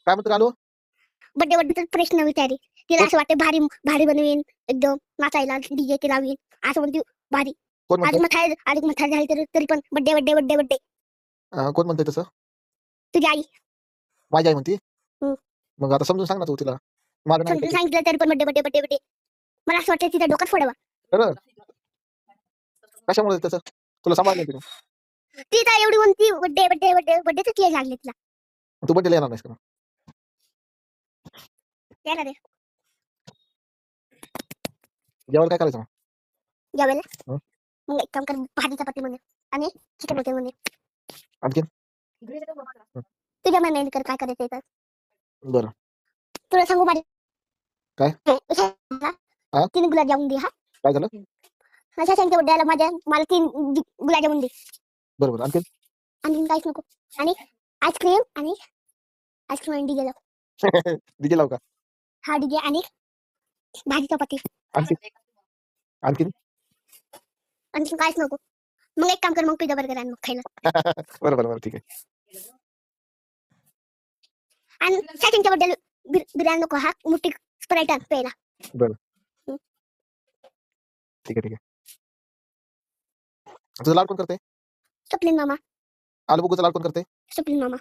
काय म्हणतो आलो? बड्डे बड्डेचा प्रश्न विचारी. तिला असं वाटतं भारी भारी बनवीन, एकदम नाचायला डीजे ते लावीन. असं म्हणते भारी. कोण म्हणतंय? अजून म्हातारी झाली तरी पण बड्डे बड्डे बड्डे बड्डे. कोण म्हणतंय तसं? तुझी आई. माझी आई म्हणती? हं. मग आता समजून सांग ना तू तिला. माझं नाही समजून ऐकायचं. सांगितलं तरी पण बड्डे बड्डे बड्डे बड्डे. मला असं वाटतं तिच्या डोक्यात फोडावा. खरं? कशामुळे तसं? तुला सांभाळलं नाही तिने? ती तर एवढी म्हणती बड्डे बड्डे बड्डे बड्डेच क्लिअर लागले तिला. तू बड्डेला येणार नाहीस का मग? येणार आहे जेवायला काय करायचं मग? जेवायला. हं. मग एक काम कर, भाजी चपाती म्हणे आणि चिकन होते म्हणे. आणखीन? तुझ्या मनाने कर काय करायचं तर. बरं. तुला सांगू माझी काय? हा? 3 गुलाबजामुन दे. हा काय झालं? शशांकच्या बड्डेला मला 3 गुलाबजामुन दे. बरोबर. आणखीन? आणखीन काहीच नको. आणि आईस्क्रीम आणि डीजे लाव. डीजे लावू का? हा डीजे आणि भाजी चपाती. आणखीन? आणखीन? आणखीन काहीच नको. मग एक काम कर, मग पिझ्झा बर्गर आण मग खायला. बरं ठीक आहे. आणि शशांकच्या बड्डेला बिर्याणी नको. हा मोठी स्प्राईट आण प्यायला. ठीक आहे. तुझं लाड कोण करते? सप्लिन मामा. आलू बुग्गूचा लाड कोण करते? सप्लिन मामा.